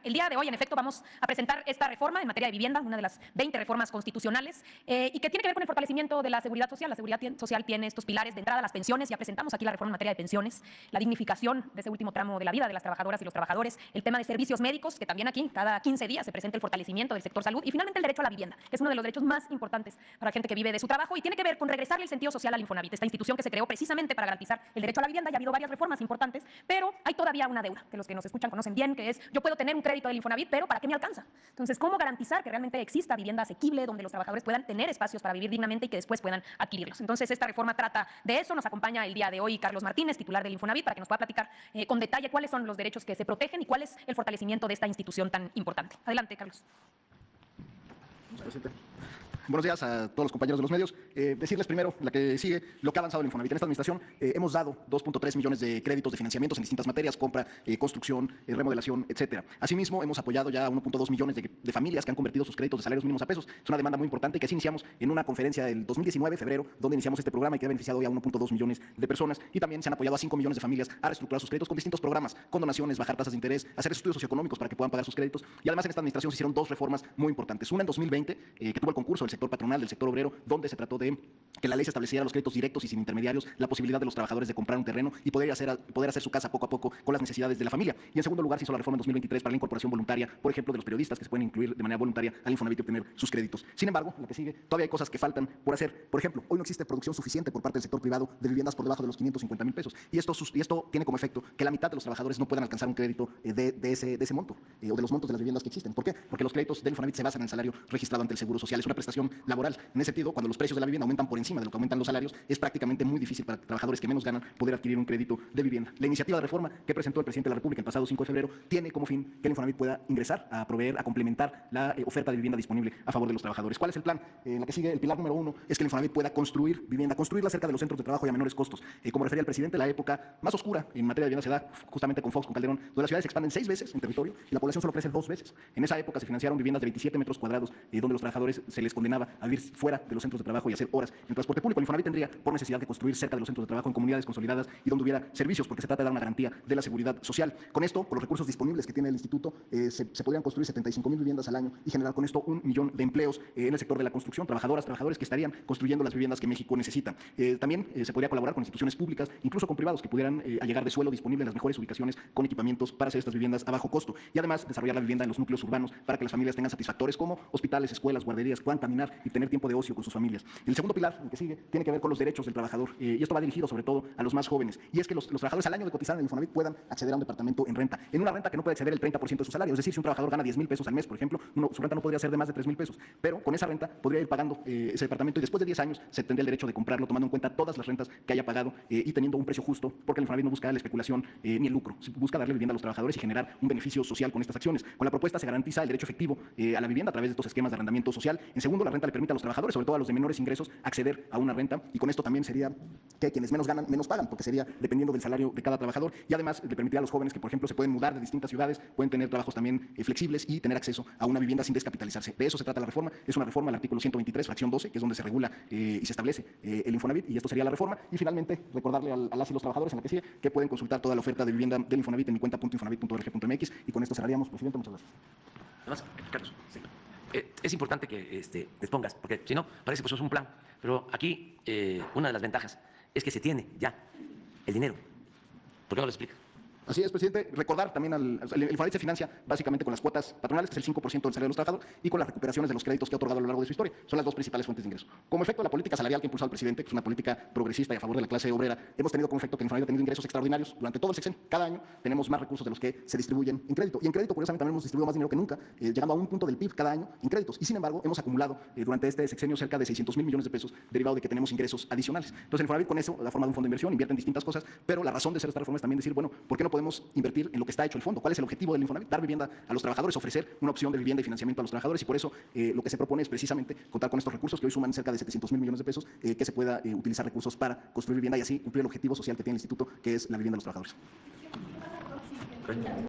El día de hoy, en efecto, vamos a presentar esta reforma en materia de vivienda, una de las 20 reformas constitucionales, y que tiene que ver con el fortalecimiento de la seguridad social. La seguridad social tiene estos pilares de entrada, las pensiones. Ya presentamos aquí la reforma en materia de pensiones, la dignificación de ese último tramo de la vida de las trabajadoras y los trabajadores, el tema de servicios médicos, que también aquí cada 15 días se presenta el fortalecimiento del sector salud, y finalmente el derecho a la vivienda, que es uno de los derechos más importantes para la gente que vive de su trabajo y tiene que ver con regresarle el sentido social al Infonavit, esta institución que se creó precisamente para garantizar el derecho a la vivienda. Ya ha habido varias reformas importantes, pero hay todavía una deuda que los que nos escuchan conocen bien, que es: yo puedo tener un crédito del Infonavit, pero ¿para qué me alcanza? Entonces, ¿cómo garantizar que realmente exista vivienda asequible, donde los trabajadores puedan tener espacios para vivir dignamente y que después puedan adquirirlos? Entonces, esta reforma trata de eso. Nos acompaña el día de hoy Carlos Martínez, titular del Infonavit, para que nos pueda platicar con detalle cuáles son los derechos que se protegen y cuál es el fortalecimiento de esta institución tan importante. Adelante, Carlos. Buenos días a todos los compañeros de los medios. Decirles primero, la que sigue, lo que ha avanzado el Infonavit. En esta administración hemos dado 2.3 millones de créditos de financiamientos en distintas materias: compra, construcción, remodelación, etcétera. Asimismo, hemos apoyado ya a 1.2 millones de familias que han convertido sus créditos de salarios mínimos a pesos. Es una demanda muy importante que así iniciamos en una conferencia del 2019, febrero, donde iniciamos este programa y que ha beneficiado ya a 1.2 millones de personas. Y también se han apoyado a 5 millones de familias a reestructurar sus créditos con distintos programas: condonaciones, bajar tasas de interés, hacer estudios socioeconómicos para que puedan pagar sus créditos. Y además, en esta administración se hicieron dos reformas muy importantes. Una en 2020, que tuvo el concurso del sector patronal, del sector obrero, donde se trató de que la ley se estableciera los créditos directos y sin intermediarios, la posibilidad de los trabajadores de comprar un terreno y poder hacer su casa poco a poco con las necesidades de la familia. Y en segundo lugar, se hizo la reforma en 2023 para la incorporación voluntaria, por ejemplo, de los periodistas, que se pueden incluir de manera voluntaria al Infonavit y obtener sus créditos. Sin embargo, la que sigue, todavía hay cosas que faltan por hacer. Por ejemplo, hoy no existe producción suficiente por parte del sector privado de viviendas por debajo de los 550,000 pesos. Y esto tiene como efecto que la mitad de los trabajadores no puedan alcanzar un crédito de ese monto, o de los montos de las viviendas que existen. ¿Por qué? Porque los créditos del Infonavit se basan en el salario registrado ante el Seguro Social. Es una prestación laboral. En ese sentido, cuando los precios de la vivienda aumentan por encima de lo que aumentan los salarios, es prácticamente muy difícil para trabajadores que menos ganan poder adquirir un crédito de vivienda. La iniciativa de reforma que presentó el presidente de la República el pasado 5 de febrero tiene como fin que el Infonavit pueda ingresar a proveer, a complementar la oferta de vivienda disponible a favor de los trabajadores. ¿Cuál es el plan? En la que sigue, el pilar número 1 es que el Infonavit pueda construir vivienda, construirla cerca de los centros de trabajo y a menores costos. Como refería el presidente, la época más oscura en materia de vivienda se da justamente con Fox, con Calderón, donde las ciudades se expanden 6 veces en territorio y la población solo crece 2 veces. En esa época se financiaron viviendas de 27 metros cuadrados, donde los trabajadores se les condenaba a vivir fuera de los centros de trabajo y hacer horas en transporte público. El Infonavit tendría por necesidad que construir cerca de los centros de trabajo, en comunidades consolidadas y donde hubiera servicios, porque se trata de dar una garantía de la seguridad social. Con esto, por los recursos disponibles que tiene el instituto, se podrían construir 75,000 viviendas al año y generar con esto 1 millón de empleos en el sector de la construcción, trabajadores que estarían construyendo las viviendas que México necesita. También se podría colaborar con instituciones públicas, incluso con privados, que pudieran allegar de suelo disponible en las mejores ubicaciones con equipamientos para hacer estas viviendas a bajo costo. Y además, desarrollar la vivienda en los núcleos urbanos para que las familias tengan satisfactores como hospitales, escuelas, guarderías, puedan caminar y tener tiempo de ocio con sus familias. El segundo pilar, el que sigue, tiene que ver con los derechos del trabajador, y esto va dirigido sobre todo a los más jóvenes, y es que los trabajadores al año de cotizar en el Infonavit puedan acceder a un departamento en renta, en una renta que no puede exceder el 30% de su salario. Es decir, si un trabajador gana 10,000 pesos al mes, por ejemplo, su renta no podría ser de más de 3,000 pesos, pero con esa renta podría ir pagando ese departamento, y después de 10 años se tendría el derecho de comprarlo, tomando en cuenta todas las rentas que haya pagado y teniendo un precio justo, porque el Infonavit no busca la especulación ni el lucro, busca darle vivienda a los trabajadores y generar un beneficio social con estas acciones. Con la propuesta se garantiza el derecho efectivo a la vivienda a través de estos esquemas de arrendamiento social. En segundo, la renta le permite a los trabajadores, sobre todo a los de menores ingresos, acceder a una renta, y con esto también sería que quienes menos ganan, menos pagan, porque sería dependiendo del salario de cada trabajador. Y además le permitiría a los jóvenes que, por ejemplo, se pueden mudar de distintas ciudades, pueden tener trabajos también flexibles y tener acceso a una vivienda sin descapitalizarse. De eso se trata la reforma. Es una reforma al artículo 123, fracción 12, que es donde se regula y se establece el Infonavit, y esto sería la reforma. Y finalmente, recordarle a las y los trabajadores en la que sigue que pueden consultar toda la oferta de vivienda del Infonavit en mi cuenta.infonavit.org.mx, y con esto cerraríamos, presidente. Muchas gracias. Además, Carlos, sí. Es importante que expongas, porque si no, parece que eso es un plan. Pero aquí una de las ventajas es que se tiene ya el dinero. ¿Por qué no lo explica? Así es, presidente. Recordar también, el Infonavit se financia básicamente con las cuotas patronales, que es el 5% del salario de los trabajadores, y con las recuperaciones de los créditos que ha otorgado a lo largo de su historia. Son las dos principales fuentes de ingreso. Como efecto de la política salarial que ha impulsado el presidente, que es una política progresista y a favor de la clase obrera, hemos tenido como efecto que el Infonavit ha tenido ingresos extraordinarios durante todo el sexenio. Cada año tenemos más recursos de los que se distribuyen en crédito. Y en crédito, curiosamente, también hemos distribuido más dinero que nunca, llegando a un punto del PIB cada año en créditos. Y sin embargo, hemos acumulado durante este sexenio cerca de 600,000 millones de pesos, derivado de que tenemos ingresos adicionales. Entonces, el Infonavit con eso, la forma de un fondo de inversión, invierte en distintas cosas, pero la razón de ser esta reforma es también decir, bueno, ¿por qué no podemos invertir en lo que está hecho el fondo? ¿Cuál es el objetivo del Infonavit? Dar vivienda a los trabajadores, ofrecer una opción de vivienda y financiamiento a los trabajadores, y por eso lo que se propone es precisamente contar con estos recursos que hoy suman cerca de 700,000 millones de pesos, que se pueda utilizar recursos para construir vivienda y así cumplir el objetivo social que tiene el instituto, que es la vivienda de los trabajadores.